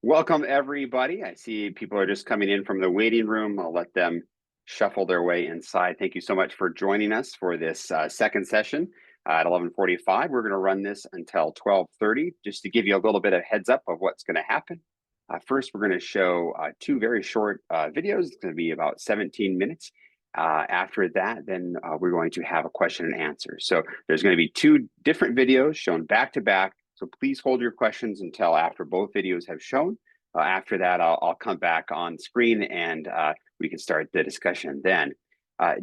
Welcome, everybody. I see people are just coming in from the waiting room. I'll let them shuffle their way inside. Thank you so much for joining us for this second session at 11:45. We're going to run this until 12:30, just to give you a little bit of heads up of what's going to happen. First, we're going to show two very short videos. It's going to be about 17 minutes. After that, then we're going to have a question and answer. So there's going to be two different videos shown back to back. So please hold your questions until after both videos have shown. After that, I'll come back on screen and we can start the discussion then.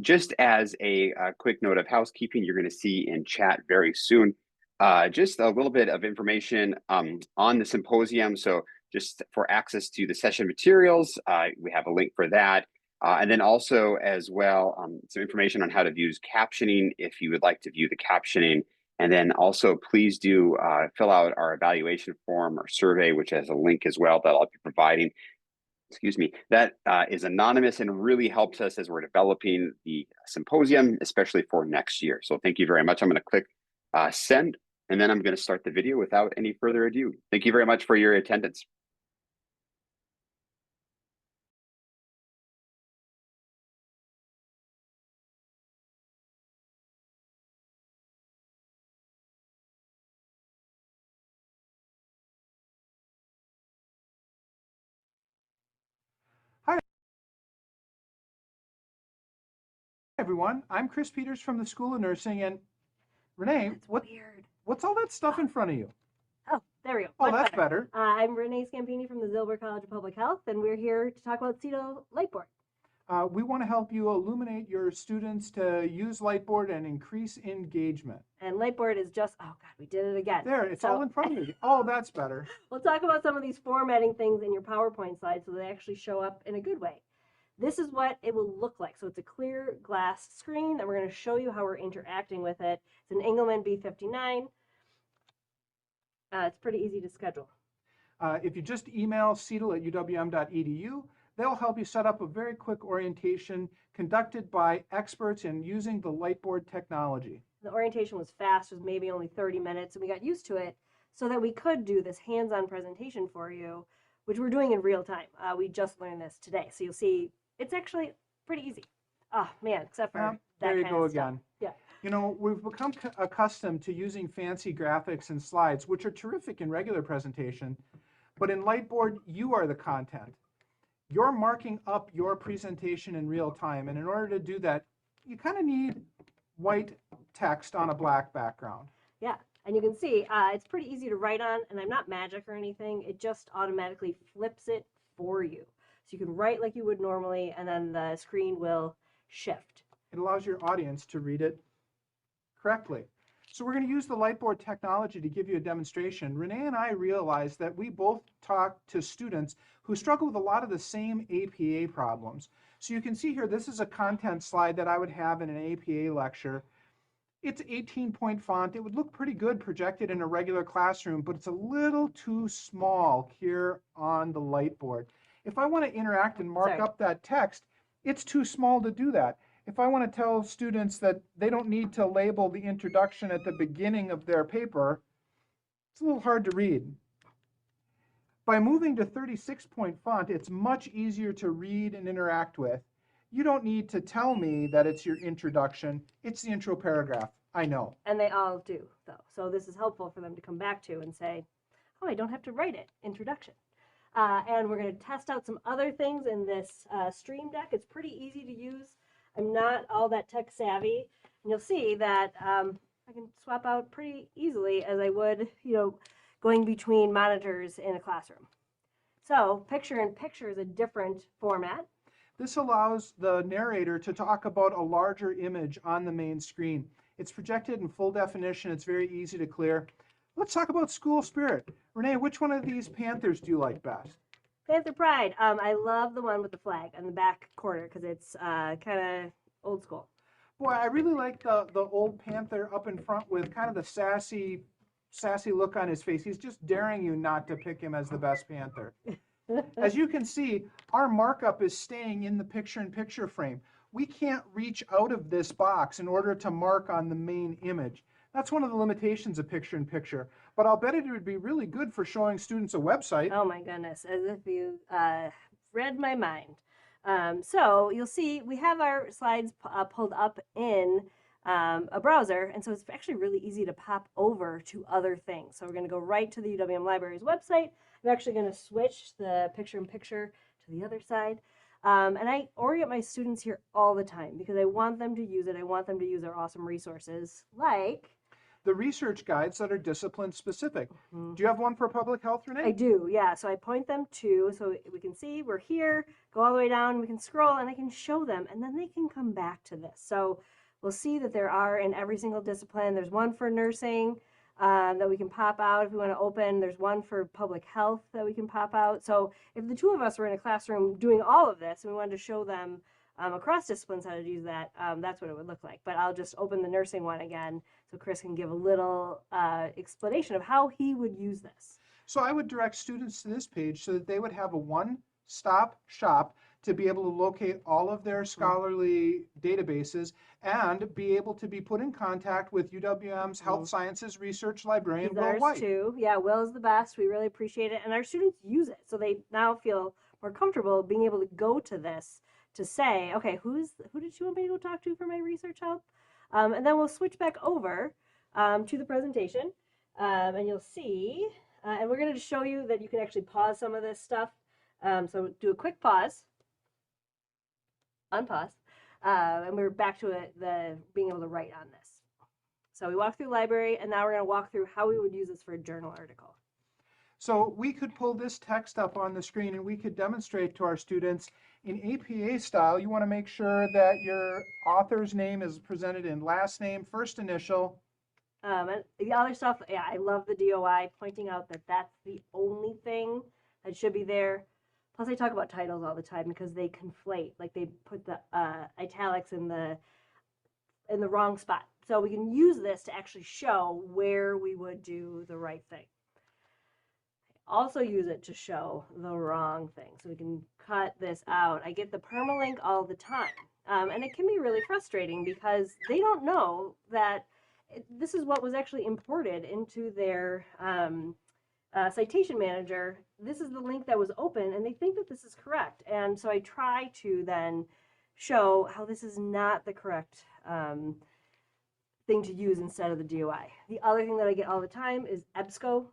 Just as a quick note of housekeeping, you're going to see in chat very soon just a little bit of information on the symposium. So just for access to the session materials, we have a link for that. And then also as well, some information on how to use captioning if you would like to view the captioning. And then also please do fill out our evaluation form or survey, which has a link as well that I'll be providing. Excuse me, that is anonymous and really helps us as we're developing the symposium, especially for next year. So thank you very much. I'm going to click send, and then I'm going to start the video without any further ado. Thank you very much for your attendance. Hi, everyone. I'm Chris Peters from the School of Nursing, and Renee, what's all that stuff in front of you? Oh, there we go. Oh, that's better. I'm Renee Scampini from the Zilber College of Public Health, and we're here to talk about CETO Lightboard. We want to help you illuminate your students to use Lightboard and increase engagement. And Lightboard is just, oh God, we did it again. There, it's all in front of you. Oh, that's better. We'll talk about some of these formatting things in your PowerPoint slides so they actually show up in a good way. This is what it will look like. So it's a clear glass screen, and we're going to show you how we're interacting with it. It's an Engelmann B59. It's pretty easy to schedule. If you just email cetal@uwm.edu, they'll help you set up a very quick orientation conducted by experts in using the Lightboard technology. The orientation was fast, it was maybe only 30 minutes, and we got used to it so that we could do this hands-on presentation for you, which we're doing in real time. We just learned this today, so you'll see it's actually pretty easy. Oh man, except for that there you kind go of again. Stuff. Yeah. You know, we've become accustomed to using fancy graphics and slides, which are terrific in regular presentation, but in Lightboard, you are the content. You're marking up your presentation in real time, and in order to do that, you kind of need white text on a black background. Yeah, and you can see it's pretty easy to write on, and I'm not magic or anything. It just automatically flips it for you. So you can write like you would normally, and then the screen will shift. It allows your audience to read it correctly. So we're going to use the Lightboard technology to give you a demonstration. Renee and I realized that we both talk to students who struggle with a lot of the same APA problems. So you can see here, this is a content slide that I would have in an APA lecture. It's 18-point font. It would look pretty good projected in a regular classroom, but it's a little too small here on the Lightboard. If I want to interact and mark up that text, it's too small to do that. If I want to tell students that they don't need to label the introduction at the beginning of their paper, it's a little hard to read. By moving to 36-point font, it's much easier to read and interact with. You don't need to tell me that it's your introduction. It's the intro paragraph. I know. And they all do, though. So this is helpful for them to come back to and say, oh, I don't have to write it, introduction. And we're going to test out some other things in this Stream Deck. It's pretty easy to use. I'm not all that tech savvy, and you'll see that I can swap out pretty easily as I would, going between monitors in a classroom. So picture-in-picture is a different format. This allows the narrator to talk about a larger image on the main screen. It's projected in full definition. It's very easy to clear. Let's talk about school spirit. Renee, which one of these Panthers do you like best? Panther Pride. I love the one with the flag on the back corner because it's kind of old school. Boy, I really like the old Panther up in front with kind of the sassy look on his face. He's just daring you not to pick him as the best Panther. As you can see, our markup is staying in the picture-in-picture frame. We can't reach out of this box in order to mark on the main image. That's one of the limitations of picture-in-picture. But I'll bet it would be really good for showing students a website. Oh my goodness, as if you read my mind. So you'll see we have our slides pulled up in a browser, and so it's actually really easy to pop over to other things. So we're going to go right to the UWM Libraries website. I'm actually going to switch the picture-in-picture to the other side. And I orient my students here all the time because I want them to use it. I want them to use our awesome resources like the research guides that are discipline specific. Do you have one for public health, Renee? I do, yeah. So I point them to, so we can see we're here, go all the way down, we can scroll, and I can show them, and then they can come back to this. So we'll see that there are in every single discipline. There's one for nursing that we can pop out if we want to open. There's one for public health that we can pop out. So if the two of us were in a classroom doing all of this and we wanted to show them across disciplines how to use that, that's what it would look like. But I'll just open the nursing one again so Chris can give a little explanation of how he would use this. So I would direct students to this page so that they would have a one-stop shop to be able to locate all of their scholarly databases and be able to be put in contact with UWM's Health Sciences Research Librarian, Will White. Too. Yeah, Will's the best. We really appreciate it. And our students use it. So they now feel more comfortable being able to go to this to say, okay, who did you want me to go talk to for my research help? And then we'll switch back over to the presentation. And you'll see, and we're going to show you that you can actually pause some of this stuff. So do a quick pause. Unpause, and we're back to it, being able to write on this. So we walked through library, and now we're going to walk through how we would use this for a journal article. So we could pull this text up on the screen, and we could demonstrate to our students in APA style. You want to make sure that your author's name is presented in last name, first initial. And the other stuff, yeah, I love the DOI, pointing out that that's the only thing that should be there. Plus, I talk about titles all the time because they conflate, like they put the italics in the wrong spot. So we can use this to actually show where we would do the right thing. I also use it to show the wrong thing. So we can cut this out. I get the permalink all the time. And it can be really frustrating because they don't know that this is what was actually imported into their citation manager. This is the link that was open, and they think that this is correct. And so I try to then show how this is not the correct thing to use instead of the DOI. The other thing that I get all the time is EBSCO.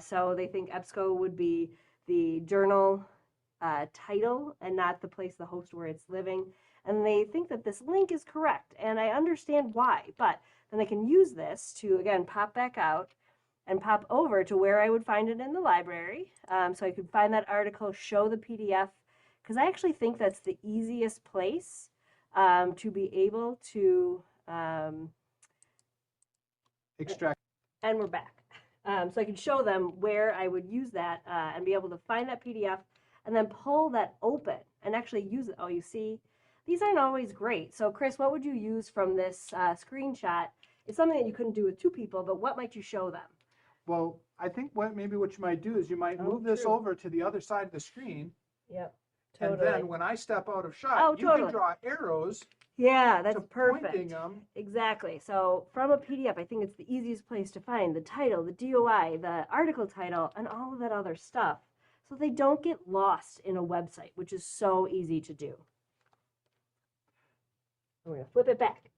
So they think EBSCO would be the journal title and not the place, the host where it's living. And they think that this link is correct. And I understand why, but then I can use this to, again, pop back out and pop over to where I would find it in the library. So I could find that article, show the PDF, because I actually think that's the easiest place to be able to Extract. And we're back. So I can show them where I would use that and be able to find that PDF and then pull that open and actually use it. Oh, you see, these aren't always great. So Chris, what would you use from this screenshot? It's something that you couldn't do with two people, but what might you show them? Well, I think what you might do is you might move this over to the other side of the screen. Yep, totally. And then when I step out of shot, you can draw arrows. Yeah, that's perfect. Pointing them. Exactly. So from a PDF, I think it's the easiest place to find the title, the DOI, the article title, and all of that other stuff, so they don't get lost in a website, which is so easy to do. We're going to flip it back.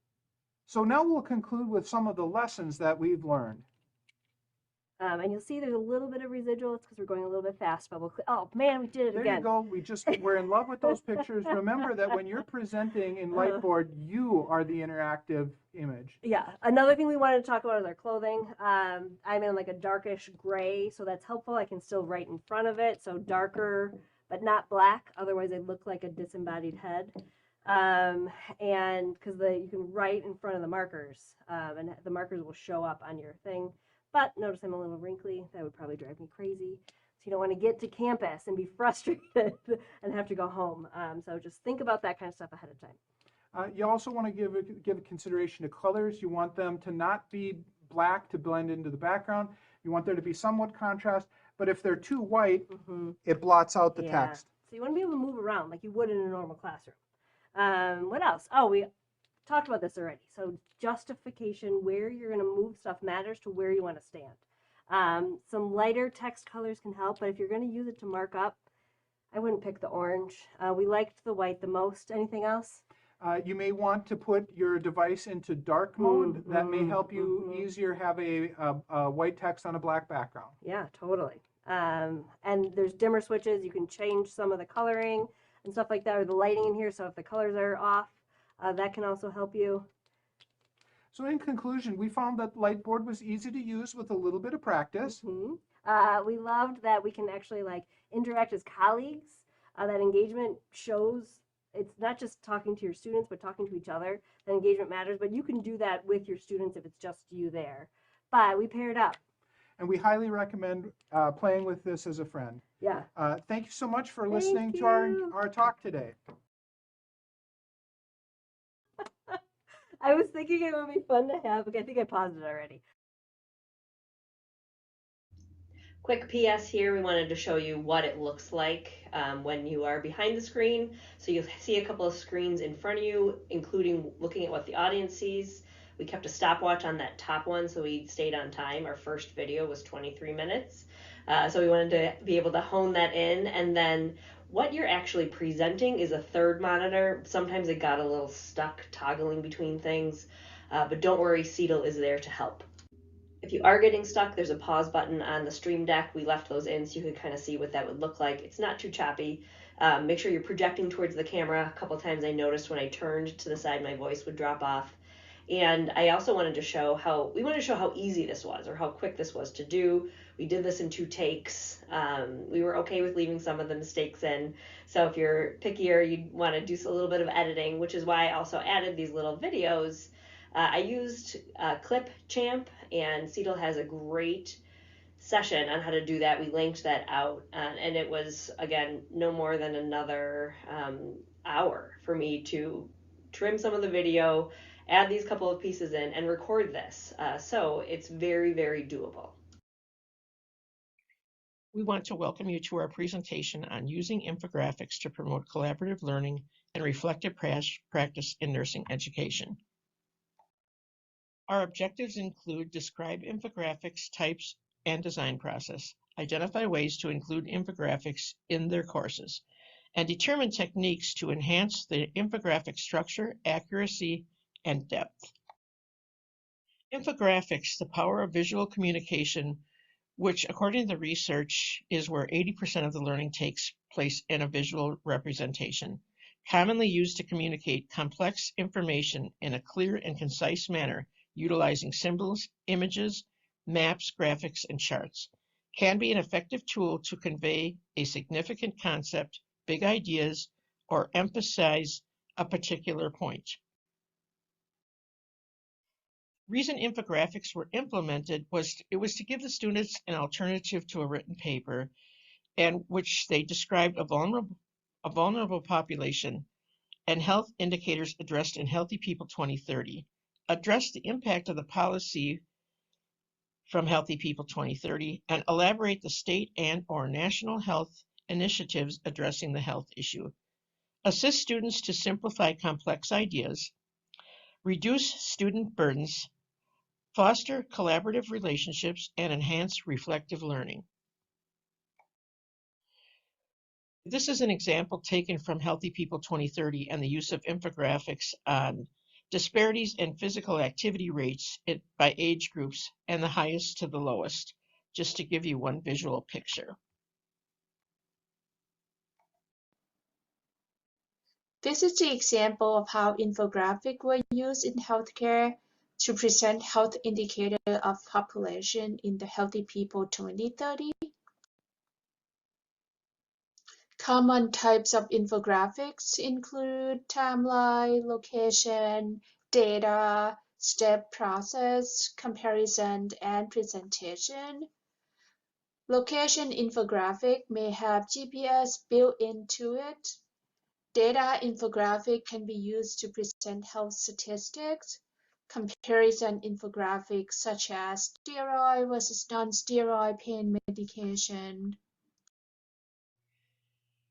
So now we'll conclude with some of the lessons that we've learned. And you'll see there's a little bit of residual. It's because we're going a little bit fast, but oh man, we did it there again. There you go. We're in love with those pictures. Remember that when you're presenting in Lightboard, you are the interactive image. Yeah. Another thing we wanted to talk about is our clothing. I'm in like a darkish gray, so that's helpful. I can still write in front of it, so darker, but not black. Otherwise, I look like a disembodied head. And because you can write in front of the markers, and the markers will show up on your thing. But notice I'm a little wrinkly. That would probably drive me crazy. So you don't want to get to campus and be frustrated and have to go home. So just think about that kind of stuff ahead of time. You also want to give consideration to colors. You want them to not be black to blend into the background. You want there to be somewhat contrast. But if they're too white, it blots out the text. So you want to be able to move around like you would in a normal classroom. What else? Oh, we talked about this already. So justification, where you're going to move stuff matters to where you want to stand. Some lighter text colors can help, but if you're going to use it to mark up, I wouldn't pick the orange. We liked the white the most. Anything else? You may want to put your device into dark mode. That may help you easier have a white text on a black background. Yeah, totally. And there's dimmer switches. You can change some of the coloring and stuff like that, or the lighting in here. So if the colors are off, that can also help you. So in conclusion, we found that Lightboard was easy to use with a little bit of practice. We loved that we can actually like interact as colleagues. That engagement shows it's not just talking to your students, but talking to each other. That engagement matters, but you can do that with your students if it's just you there. But we paired up. And we highly recommend playing with this as a friend. Yeah. Thank you so much for listening to our talk today. I was thinking it would be fun to have. Okay, I think I paused it already. Quick PS here, we wanted to show you what it looks like when you are behind the screen. So you'll see a couple of screens in front of you, including looking at what the audience sees. We kept a stopwatch on that top one so we stayed on time. Our first video was 23 minutes. So we wanted to be able to hone that in. And then what you're actually presenting is a third monitor. Sometimes it got a little stuck toggling between things, but don't worry, Seedle is there to help. If you are getting stuck, there's a pause button on the Stream Deck. We left those in so you could kind of see what that would look like. It's not too choppy. Make sure you're projecting towards the camera. A couple times I noticed when I turned to the side, my voice would drop off. And I also wanted to show how easy this was, or how quick this was to do. We did this in 2 takes. We were okay with leaving some of the mistakes in. So if you're pickier, you'd want to do a little bit of editing, which is why I also added these little videos. I used Clipchamp, and Seedle has a great session on how to do that. We linked that out, and it was, again, no more than another hour for me to trim some of the video, add these couple of pieces in, and record this. So it's very, very doable. We want to welcome you to our presentation on using infographics to promote collaborative learning and reflective practice in nursing education. Our objectives include describe infographics, types, and design process, identify ways to include infographics in their courses, and determine techniques to enhance the infographic structure, accuracy, and depth. Infographics, the power of visual communication, which according to the research is where 80% of the learning takes place in a visual representation, commonly used to communicate complex information in a clear and concise manner, utilizing symbols, images, maps, graphics, and charts, can be an effective tool to convey a significant concept, big ideas, or emphasize a particular point. Reason infographics were implemented was to give the students an alternative to a written paper, and which they described a vulnerable population and health indicators addressed in Healthy People 2030, address the impact of the policy from Healthy People 2030, and elaborate the state and/or national health initiatives addressing the health issue, assist students to simplify complex ideas, reduce student burdens, foster collaborative relationships, and enhance reflective learning. This is an example taken from Healthy People 2030 and the use of infographics on disparities in physical activity rates by age groups and the highest to the lowest, just to give you one visual picture. This is the example of how infographics were used in healthcare to present health indicators of population in the Healthy People 2030. Common types of infographics include timeline, location, data, step process, comparison, and presentation. Location infographic may have GPS built into it. Data infographic can be used to present health statistics. Comparison infographics such as steroid versus non-steroid pain medication.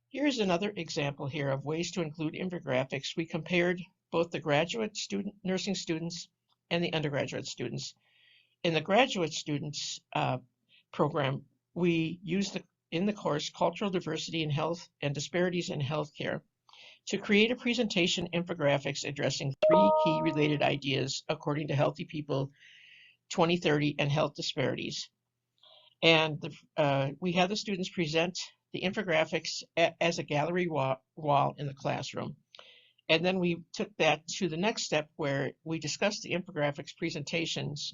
Here's another example here of ways to include infographics. We compared both the graduate nursing students and the undergraduate students. In the graduate students program, we use in the course Cultural Diversity in Health and Disparities in Healthcare to create a presentation infographics addressing 3 key related ideas according to Healthy People 2030 and health disparities. And we have the students present the infographics as a gallery wall in the classroom. And then we took that to the next step where we discussed the infographics presentations,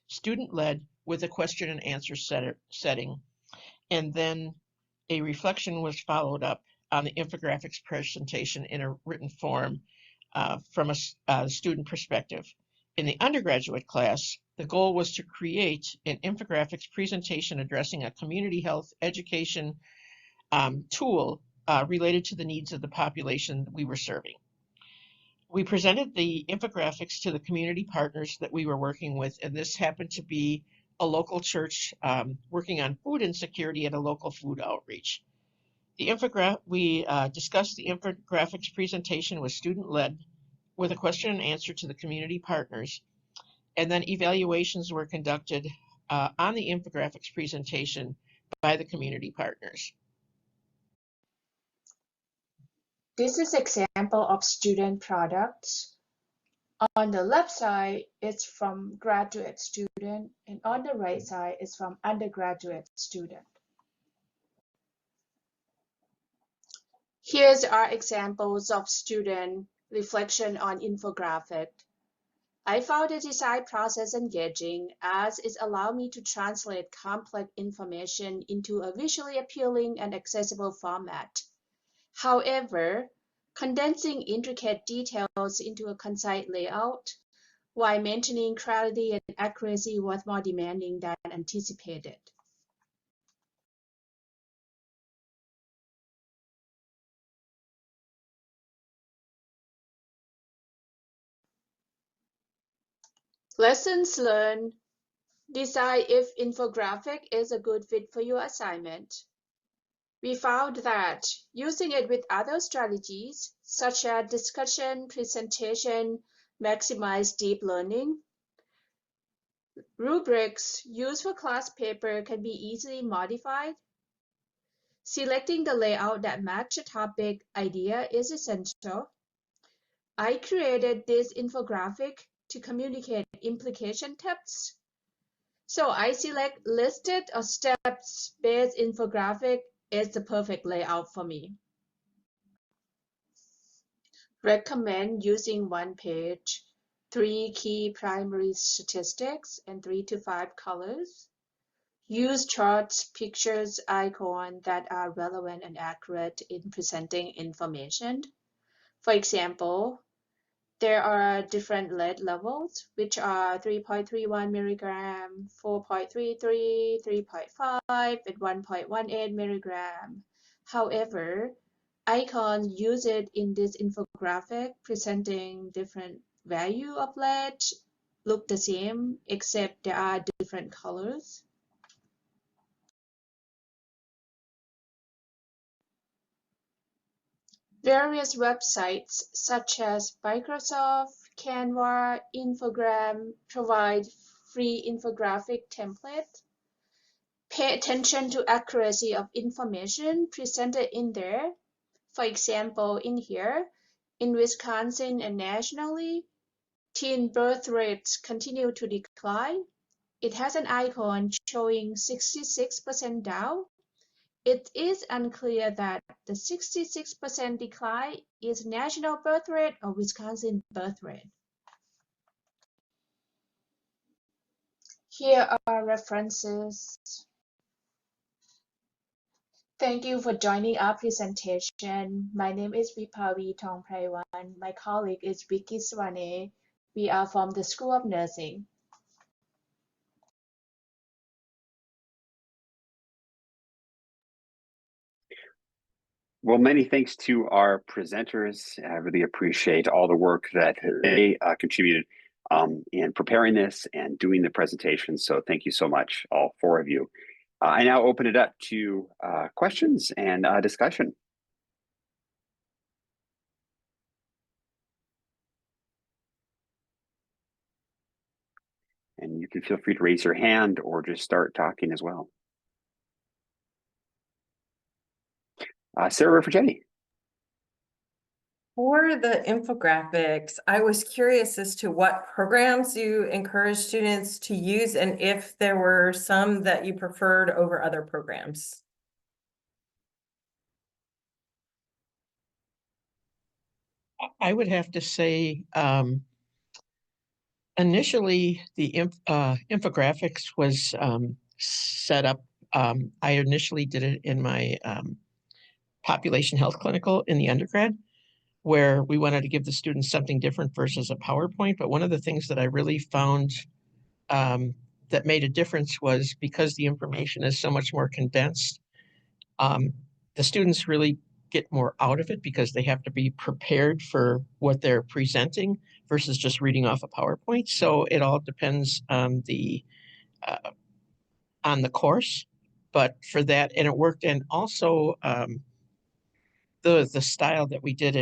student-led with a question and answer setting. And then a reflection was followed up on the infographics presentation in a written form from a student perspective. In the undergraduate class, the goal was to create an infographics presentation addressing a community health education tool related to the needs of the population we were serving. We presented the infographics to the community partners that we were working with, and this happened to be a local church working on food insecurity at a local food outreach. We discussed the infographics presentation was student-led with a question and answer to the community partners, and then evaluations were conducted on the infographics presentation by the community partners. This is an example of student products. On the left side, it's from graduate student, and on the right side is from undergraduate student. Here's our examples of student reflection on infographic. I found the design process engaging as it allowed me to translate complex information into a visually appealing and accessible format. However, condensing intricate details into a concise layout while maintaining clarity and accuracy was more demanding than anticipated. Lessons learned. Decide if infographic is a good fit for your assignment. We found that using it with other strategies, such as discussion, presentation, maximize deep learning. Rubrics used for class paper can be easily modified. Selecting the layout that matches the topic idea is essential. I created this infographic to communicate implication tips. So I select listed or steps-based infographic is the perfect layout for me. Recommend using one page, 3 key primary statistics, and 3 to 5 colors. Use charts, pictures, icons that are relevant and accurate in presenting information. For example, there are different lead levels, which are 3.31 milligram, 4.33, 3.5, and 1.18 milligram. However, icons used in this infographic presenting different value of lead look the same, except there are different colors. Various websites such as Microsoft, Canva, Infogram provide free infographic templates. Pay attention to accuracy of information presented in there. For example, in here, in Wisconsin and nationally, teen birth rates continue to decline. It has an icon showing 66% down. It is unclear that the 66% decline is national birth rate or Wisconsin birth rate. Here are references. Thank you for joining our presentation. My name is Vipavee Thongpriwan. My colleague is Renee. We are from the School of Nursing. Well, many thanks to our presenters. I really appreciate all the work that they contributed in preparing this and doing the presentation. So thank you so much, all 4 of you. I now open it up to questions and discussion. And you can feel free to raise your hand or just start talking as well. Sarah Refugeni. For the infographics, I was curious as to what programs you encourage students to use and if there were some that you preferred over other programs. I would have to say, initially the infographics was set up. I initially did it in my population health clinical in the undergrad, where we wanted to give the students something different versus a PowerPoint. But one of the things that I really found that made a difference was because the information is so much more condensed, the students really get more out of it because they have to be prepared for what they're presenting versus just reading off a PowerPoint. So it all depends on the course, but for that, and it worked. And also the style that we did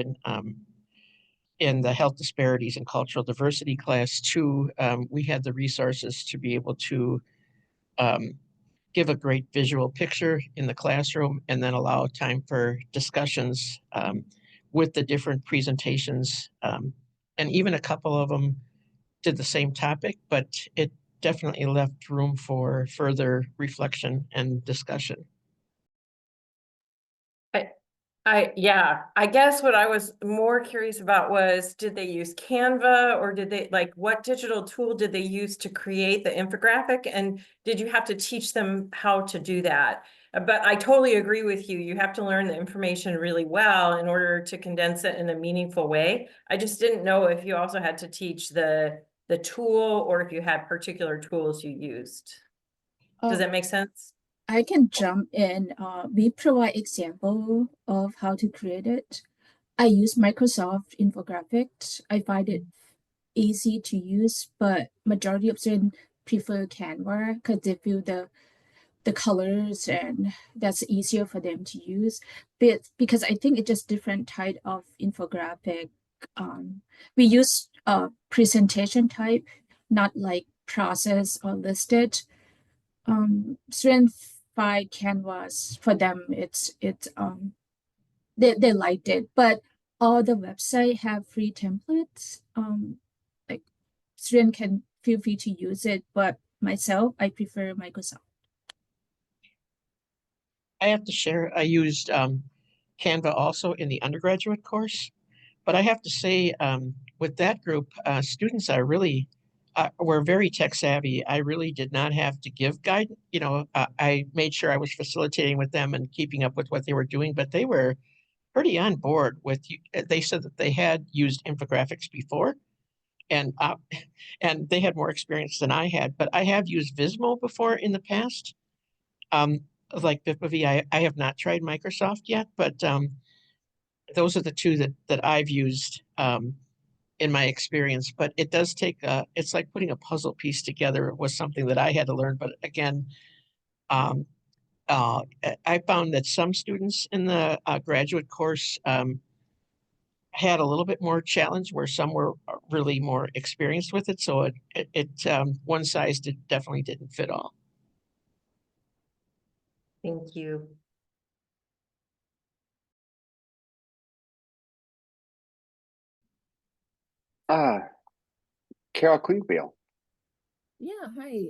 in the health disparities and cultural diversity class too, we had the resources to be able to give a great visual picture in the classroom and then allow time for discussions with the different presentations. And even a couple of them did the same topic, but it definitely left room for further reflection and discussion. Yeah, I guess what I was more curious about was, did they use Canva or did they, like, what digital tool did they use to create the infographic? And did you have to teach them how to do that? But I totally agree with you. You have to learn the information really well in order to condense it in a meaningful way. I just didn't know if you also had to teach the tool or if you had particular tools you used. Does that make sense? I can jump in. We provide example of how to create it. I use Microsoft Infographics. I find it easy to use, but majority of students prefer Canva because they feel the colors and that's easier for them to use. But because I think it's just different type of infographic. We use presentation type, not like process or listed. Students by Canvas, for them it's they liked it, but all the website have free templates. Like student can feel free to use it, but myself I prefer Microsoft. I have to share, I used Canva also in the undergraduate course, but I have to say with that group, students are really were very tech savvy. I really did not have to give guidance. You know, I made sure I was facilitating with them and keeping up with what they were doing, but they were pretty on board with. They said that they had used infographics before, and they had more experience than I had. But I have used Vismo before in the past, like Vipavee. I have not tried Microsoft yet, but those are the two that I've used. In my experience, but it does take it's like putting a puzzle piece together. It was something that I had to learn, but again, I found that some students in the graduate course had a little bit more challenge where some were really more experienced with it. So it one size definitely didn't fit all. Thank you. Carol Klingbeil. Yeah, hi.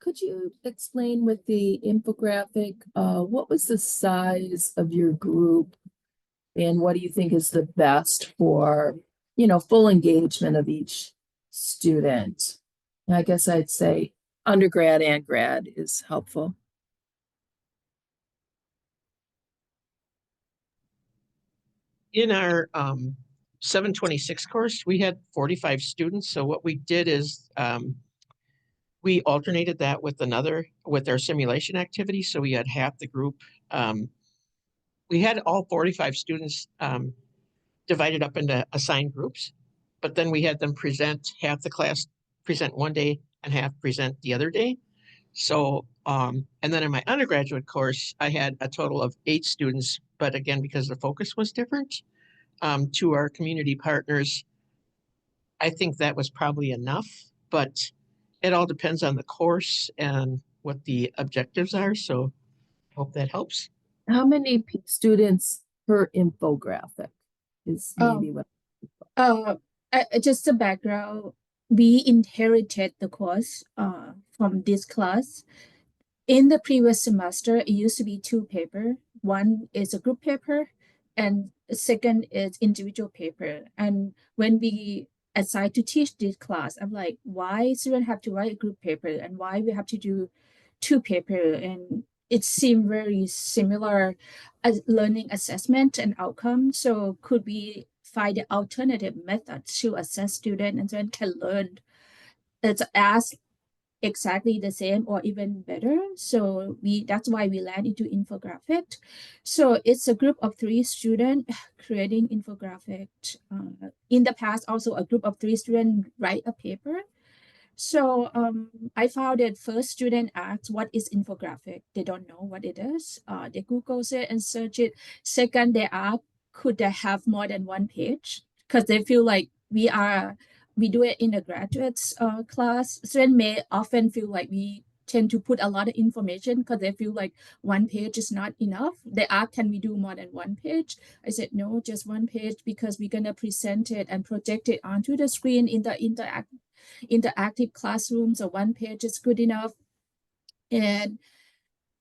Could you explain with the infographic, what was the size of your group and what do you think is the best for, full engagement of each student? And I guess I'd say undergrad and grad is helpful. In our 726 course, we had 45 students. So what we did is we alternated that with our simulation activity. So we had half the group. We had all 45 students divided up into assigned groups, but then we had them present, half the class present one day and half present the other day. So, and then in my undergraduate course, I had a total of 8 students, but again, because the focus was different, to our community partners, I think that was probably enough, but it all depends on the course and what the objectives are. So hope that helps. How many students per infographic is maybe what? Just a background. We inherited the course from this class. In the previous semester, it used to be 2 papers. One is a group paper, and the second is individual paper. And when we assigned to teach this class, I'm like, why students have to write a group paper, and why we have to do 2 papers? And it seemed very similar as learning assessment and outcome. So could we find the alternative method to assess students and then can learn? It's as exactly the same or even better. So that's why we land into infographic. So it's a group of 3 students creating infographic. In the past, also a group of 3 students write a paper. So I found that first student asked, what is infographic? They don't know what it is. They Google it and search it. Second, they ask, could they have more than 1 page? Because they feel like we do it in a graduate class. Students may often feel like we tend to put a lot of information because they feel like 1 page is not enough. They ask, can we do more than 1 page? I said, no, just 1 page because we're going to present it and project it onto the screen in the interactive classroom. So 1 page is good enough. And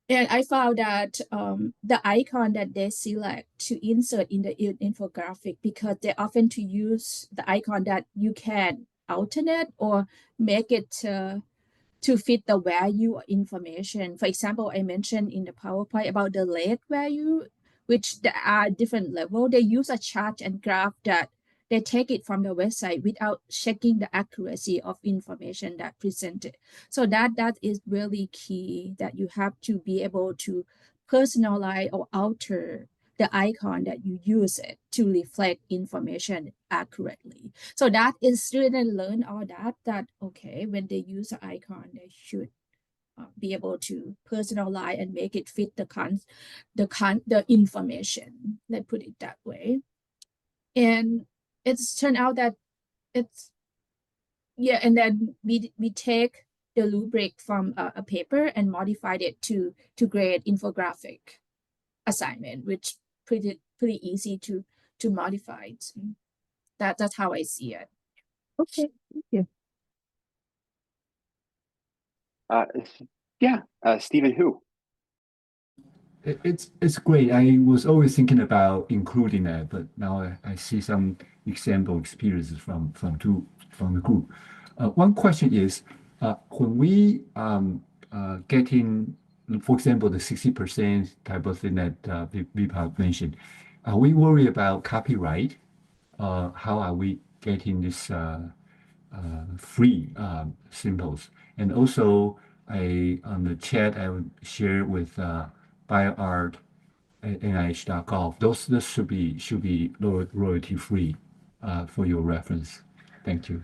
I found that the icon that they select to insert in the infographic, because they often to use the icon that you can alternate or make it to fit the value or information. For example, I mentioned in the PowerPoint about the rate value, which there are different levels. They use a chart and graph that they take it from the website without checking the accuracy of information that presented. So that is really key, that you have to be able to personalize or alter the icon that you use it to reflect information accurately. So that is students learn all that okay, when they use the icon, they should be able to personalize and make it fit the information. Let's put it that way. And it's turned out that it's, yeah, and then we take the rubric from a paper and modified it to grade infographic assignment, which pretty easy to modify. That's how I see it. Okay, thank you. Stephen, who? It's great. I was always thinking about including that, but now I see some example experiences from the group. One question is, when we getting, for example, the 60% type of thing that Vipavee mentioned, are we worried about copyright? How are we getting this free symbols? And also, on the chat, I would share with BioArt at nih.gov. Those should be royalty free for your reference. Thank you.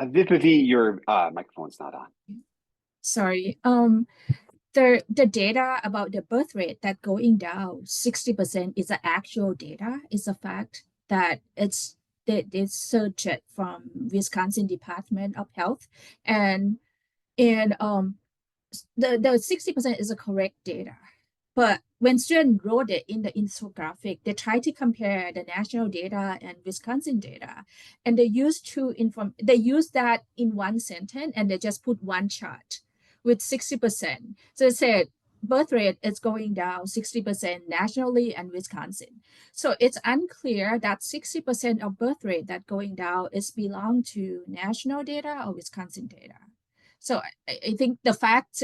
Vipavee, your microphone's not on. Sorry. The data about the birth rate that going down 60% is the actual data. It's a fact that they searched it from Wisconsin Department of Health, and the 60% is a correct data. But when students wrote it in the infographic, they try to compare the national data and Wisconsin data, and they use that in one sentence, and they just put one chart with 60%. So they said birth rate is going down 60% nationally and Wisconsin. So it's unclear that 60% of birth rate that going down is belong to national data or Wisconsin data. So I think the fact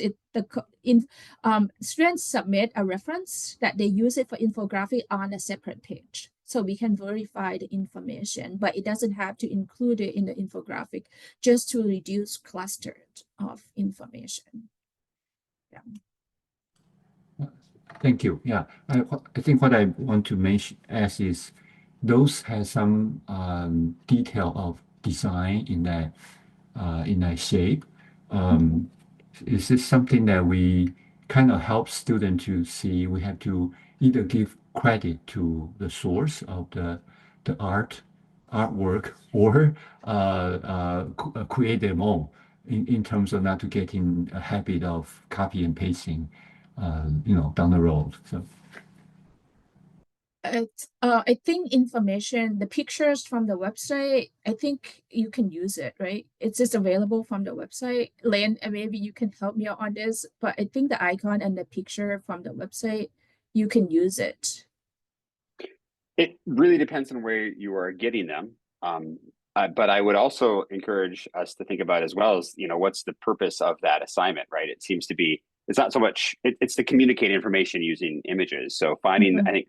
students submit a reference that they use it for infographic on a separate page. So we can verify the information, but it doesn't have to include it in the infographic just to reduce clusters of information. Yeah. Thank you. Yeah, I think what I want to ask is, those have some detail of design in that shape. Is this something that we kind of help students to see? We have to either give credit to the source of the artwork or create their own in terms of not to get in a habit of copy and pasting, down the road. So. I think information, the pictures from the website, I think you can use it, right? It's just available from the website. Len, and maybe you can help me out on this, but I think the icon and the picture from the website, you can use it. It really depends on where you are getting them. But I would also encourage us to think about as well as, what's the purpose of that assignment, right? It seems to be, it's not so much, it's to communicate information using images. So finding, I think,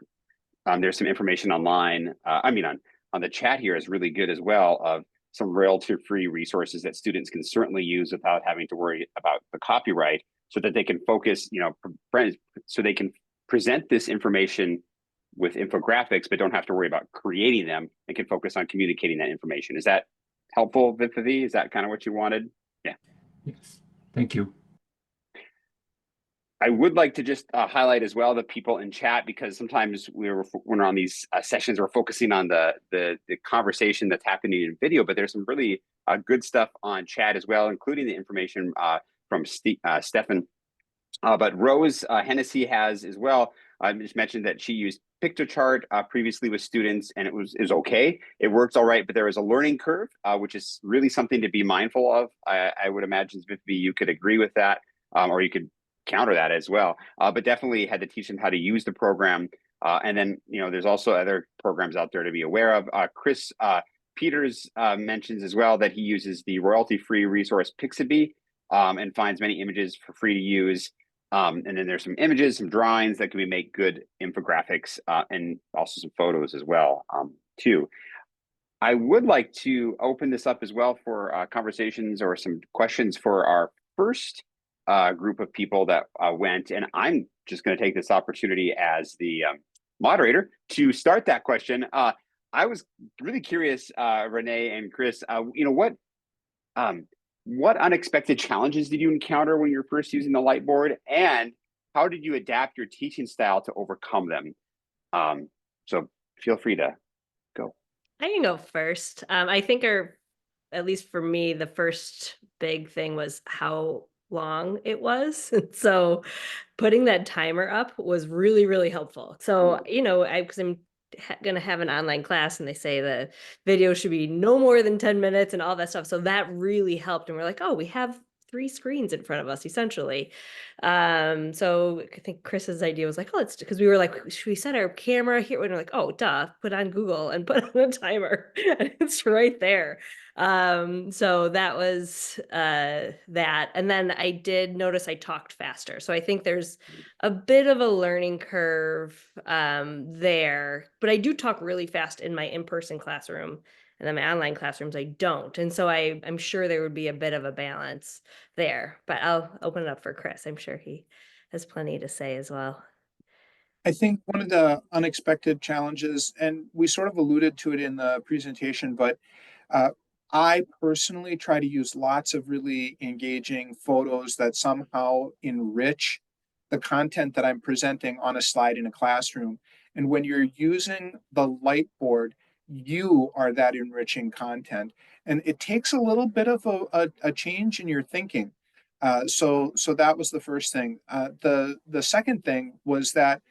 there's some information online. On the chat here is really good as well of some royalty-free resources that students can certainly use without having to worry about the copyright, so that they can focus, so they can present this information with infographics, but don't have to worry about creating them. They can focus on communicating that information. Is that helpful, Vipavee? Is that kind of what you wanted? Yeah. Yes. Thank you. I would like to just highlight as well the people in chat, because sometimes when we're on these sessions, we're focusing on the conversation that's happening in video, but there's some really good stuff on chat as well, including the information from Stefan. But Rose Hennessy has as well just mentioned that she used Pictochart previously with students, and it was okay. It works all right, but there is a learning curve, which is really something to be mindful of. I would imagine, Vipavee, you could agree with that, or you could counter that as well, but definitely had to teach them how to use the program. And then, there's also other programs out there to be aware of. Chris Peters mentions as well that he uses the royalty-free resource Pixabay and finds many images for free to use. And then there's some images, some drawings that can make good infographics, and also some photos as well, too. I would like to open this up as well for conversations or some questions for our first group of people that went, and I'm just going to take this opportunity as the moderator to start that question. I was really curious, Renee and Chris, what unexpected challenges did you encounter when you were first using the Lightboard, and how did you adapt your teaching style to overcome them? So feel free to go. I can go first. I think at least for me, the first big thing was how long it was. So putting that timer up was really, really helpful. So, because I'm going to have an online class and they say the video should be no more than 10 minutes and all that stuff. So that really helped. And we're like, oh, we have 3 screens in front of us, essentially. So I think Chris's idea was like, oh, it's because we were like, should we set our camera here? And we're like, oh, duh, put on Google and put on a timer. And it's right there. So that was that. And then I did notice I talked faster. So I think there's a bit of a learning curve there, but I do talk really fast in my in-person classroom. And then my online classrooms, I don't. And so I'm sure there would be a bit of a balance there, but I'll open it up for Chris. I'm sure he has plenty to say as well. I think one of the unexpected challenges, and we sort of alluded to it in the presentation, but I personally try to use lots of really engaging photos that somehow enrich the content that I'm presenting on a slide in a classroom. And when you're using the Lightboard, you are that enriching content. And it takes a little bit of a change in your thinking. So that was the first thing. The second thing was that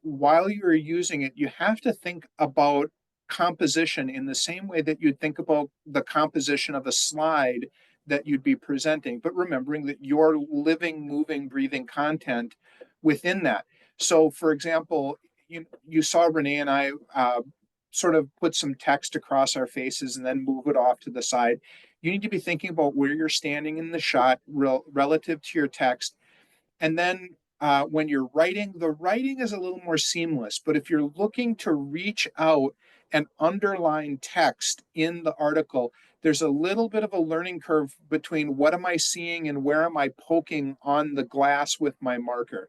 while you're using it, you have to think about composition in the same way that you'd think about the composition of a slide that you'd be presenting, but remembering that you're living, moving, breathing content within that. So for example, you saw Renee and I sort of put some text across our faces and then move it off to the side. You need to be thinking about where you're standing in the shot relative to your text. And then when you're writing, the writing is a little more seamless, but if you're looking to reach out and underline text in the article, there's a little bit of a learning curve between what am I seeing and where am I poking on the glass with my marker.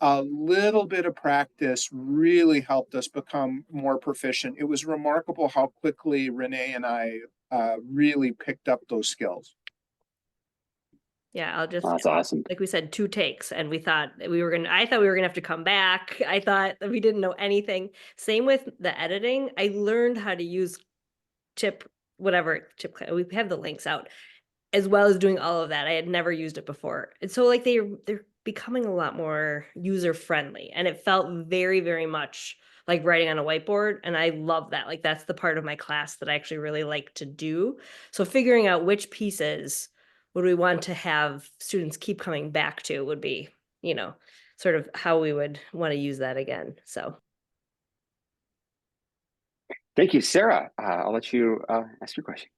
A little bit of practice really helped us become more proficient. It was remarkable how quickly Renee and I really picked up those skills. Yeah, I'll just, That's awesome. like we said, 2 takes, and I thought we were gonna have to come back. I thought that we didn't know anything. Same with the editing. I learned how to use Chip, whatever, we have the links out, as well as doing all of that. I had never used it before. And so like they're becoming a lot more user friendly, and it felt very, very much like writing on a whiteboard. And I love that. Like that's the part of my class that I actually really like to do. So figuring out which pieces would we want to have students keep coming back to would be, sort of how we would want to use that again. So. Thank you, Sarah. I'll let you ask your question.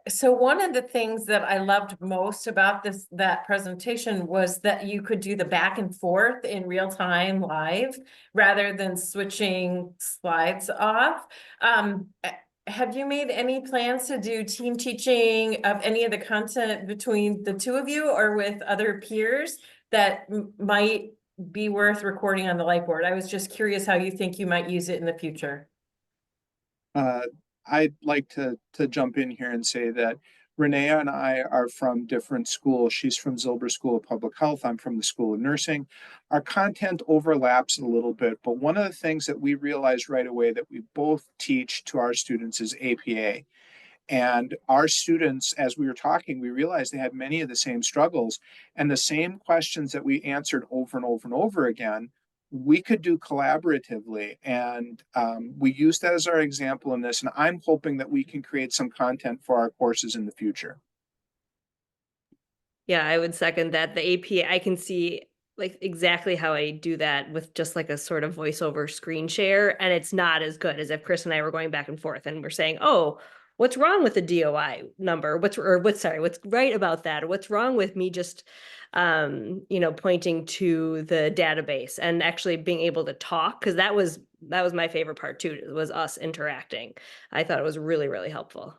So one of the things that I loved most about that presentation was that you could do the back and forth in real time live rather than switching slides off. Have you made any plans to do team teaching of any of the content between the two of you or with other peers that might be worth recording on the Lightboard? I was just curious how you think you might use it in the future. I'd like to jump in here and say that Renee and I are from different schools. She's from Zilber School of Public Health. I'm from the School of Nursing. Our content overlaps a little bit, but one of the things that we realized right away that we both teach to our students is APA. And our students, as we were talking, we realized they had many of the same struggles and the same questions that we answered over and over and over again. We could do collaboratively, and we use that as our example in this, and I'm hoping that we can create some content for our courses in the future. Yeah, I would second that. The APA, I can see like exactly how I do that with just like a sort of voiceover screen share, and it's not as good as if Chris and I were going back and forth and we're saying, oh, what's wrong with the DOI number? What's right about that? Or what's wrong with me just pointing to the database and actually being able to talk? Because that was my favorite part too, was us interacting. I thought it was really, really helpful.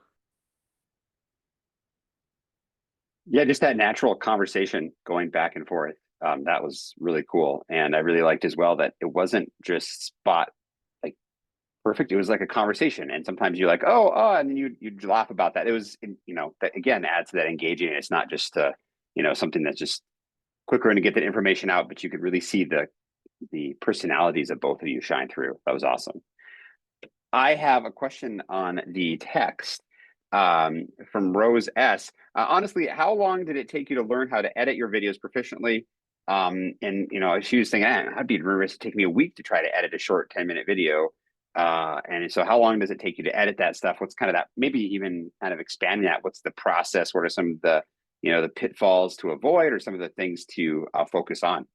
Yeah, just that natural conversation going back and forth. That was really cool. And I really liked as well that it wasn't just spot like perfect. It was like a conversation. And sometimes you're like, oh, and then you'd laugh about that. It was, that again adds to that engaging. It's not just something that's just quicker to get that information out, but you could really see the personalities of both of you shine through. That was awesome. I have a question on the text from Rose S. Honestly, how long did it take you to learn how to edit your videos proficiently? And she was saying, I'd be nervous to take me a week to try to edit a short 10-minute video. And so how long does it take you to edit that stuff? What's kind of that, maybe even kind of expanding that, what's the process? What are some of the, the pitfalls to avoid or some of the things to focus on?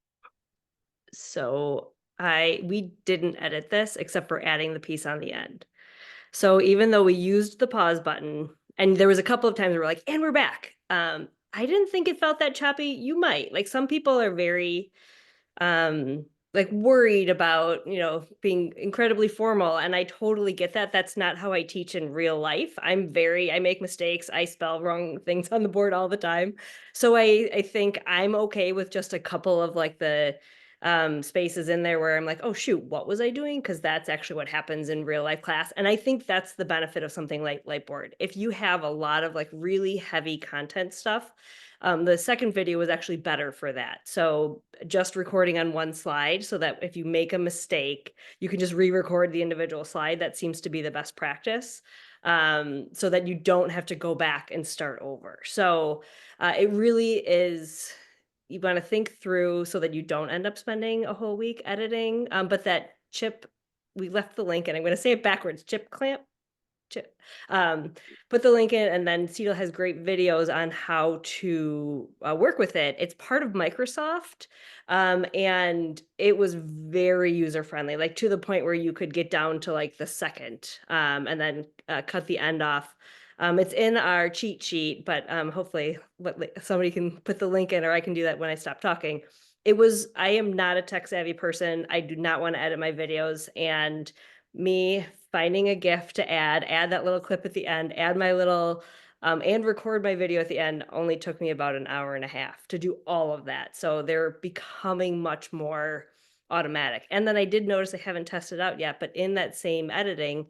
So we didn't edit this except for adding the piece on the end. So even though we used the pause button, and there was a couple of times where we're like, and we're back. I didn't think it felt that choppy. You might. Like some people are very like worried about, being incredibly formal. And I totally get that. That's not how I teach in real life. I make mistakes. I spell wrong things on the board all the time. So I think I'm okay with just a couple of like the spaces in there where I'm like, oh shoot, what was I doing? Because that's actually what happens in real life class. And I think that's the benefit of something like Lightboard. If you have a lot of like really heavy content stuff, the second video was actually better for that. So just recording on one slide so that if you make a mistake, you can just re-record the individual slide. That seems to be the best practice. So that you don't have to go back and start over. So it really is, you want to think through so that you don't end up spending a whole week editing. But that Chip, we left the link, and I'm going to say it backwards, Chip Clamp. Put the link in, and then Cedal has great videos on how to work with it. It's part of Microsoft, and it was very user friendly, like to the point where you could get down to like the second and then cut the end off. It's in our cheat sheet, but hopefully somebody can put the link in, or I can do that when I stop talking. I am not a tech savvy person. I do not want to edit my videos, and me finding a GIF to add that little clip at the end, add my little, and record my video at the end only took me about an hour and a half to do all of that. So they're becoming much more automatic. And then I did notice I haven't tested out yet, but in that same editing,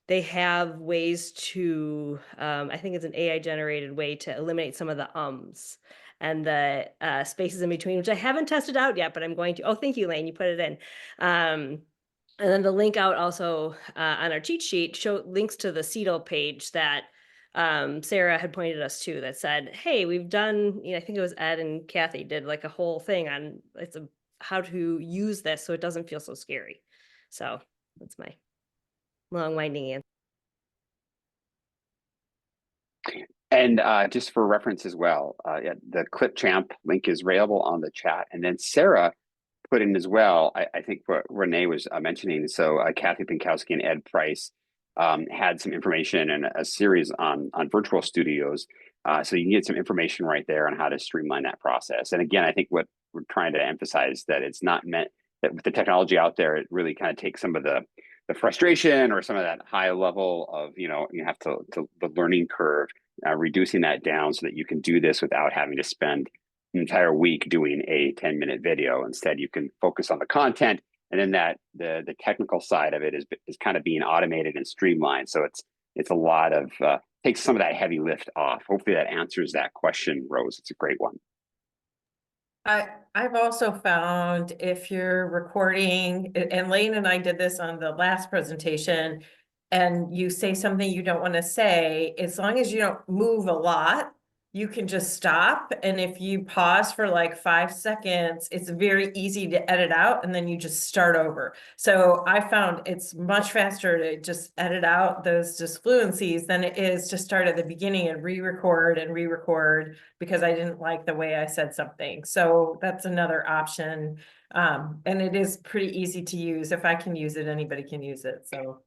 they have ways to, I think it's an AI generated way to eliminate some of the ums. and the spaces in between, which I haven't tested out yet, but I'm going to. Oh, thank you, Lane. You put it in. And then the link out also on our cheat sheet links to the CETL page that Sarah had pointed us to, that said, hey, we've done, I think it was Ed and Kathy did like a whole thing on how to use this so it doesn't feel so scary. So that's my long winding answer. And just for reference as well, the Clipchamp link is available on the chat. And then Sarah put in as well, I think what Renee was mentioning. So Kathy Pinkowski and Ed Price had some information and a series on virtual studios. So you can get some information right there on how to streamline that process. And again, I think what we're trying to emphasize that it's not meant that with the technology out there, it really kind of takes some of the frustration or some of that high level of, you have to the learning curve, reducing that down so that you can do this without having to spend an entire week doing a 10-minute video. Instead, you can focus on the content, and then that the technical side of it is kind of being automated and streamlined. So it's a lot of takes some of that heavy lift off. Hopefully that answers that question, Rose. It's a great one. I've also found if you're recording, and Lane and I did this on the last presentation, and you say something you don't want to say, as long as you don't move a lot, you can just stop. And if you pause for like 5 seconds, it's very easy to edit out, and then you just start over. So I found it's much faster to just edit out those disfluencies than it is to start at the beginning and re-record because I didn't like the way I said something. So that's another option. And it is pretty easy to use. If I can use it, anybody can use it. So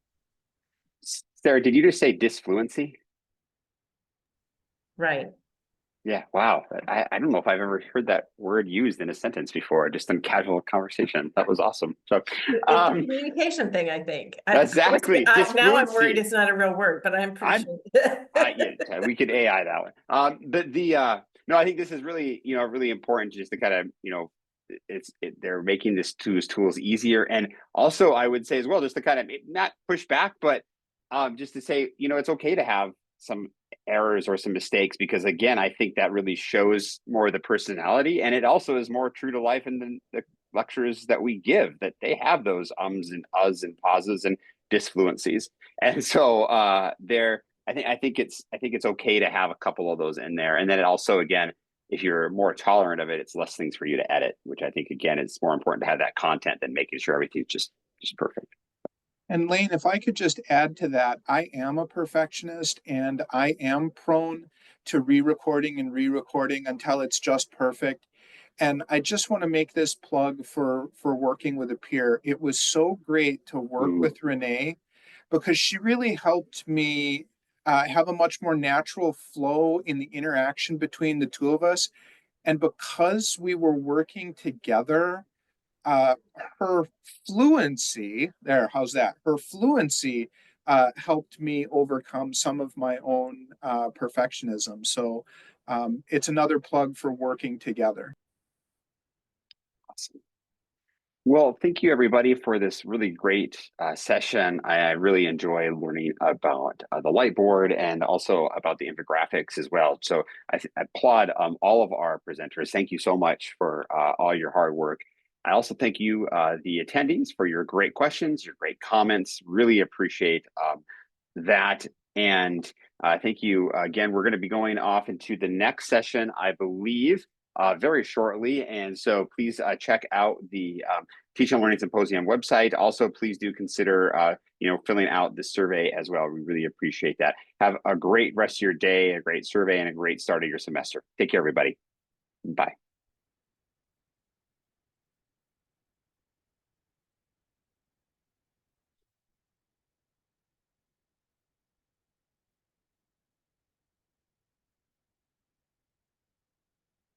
Sarah, did you just say disfluency? right. Yeah, wow. I don't know if I've ever heard that word used in a sentence before, just in casual conversation. That was awesome. So it's a communication thing, I think. Exactly. Now I'm worried it's not a real word, but I'm pretty sure. Yeah, we could AI that one. But no, I think this is really, really important just to kind of, they're making these tools easier. And also I would say as well, just to kind of not push back, but just to say, it's okay to have some errors or some mistakes, because again, I think that really shows more of the personality, and it also is more true to life in the lectures that we give, that they have those ums and uhs and pauses and disfluencies. And so I think it's okay to have a couple of those in there. And then it also, again, if you're more tolerant of it, it's less things for you to edit, which I think again is more important to have that content than making sure everything's just perfect. And Lane, if I could just add to that, I am a perfectionist, and I am prone to re-recording until it's just perfect. And I just want to make this plug for working with a peer. It was so great to work with Renee, because she really helped me have a much more natural flow in the interaction between the two of us. And because we were working together, her fluency helped me overcome some of my own perfectionism. So it's another plug for working together. Awesome. Well, thank you everybody for this really great session. I really enjoy learning about the Lightboard and also about the infographics as well. So I applaud all of our presenters. Thank you so much for all your hard work. I also thank you, the attendees, for your great questions, your great comments. Really appreciate that. And thank you again. We're going to be going off into the next session, I believe, very shortly. And so please check out the Teaching and Learning Symposium website. Also, please do consider filling out the survey as well. We really appreciate that. Have a great rest of your day, a great survey, and a great start of your semester. Take care, everybody. Bye.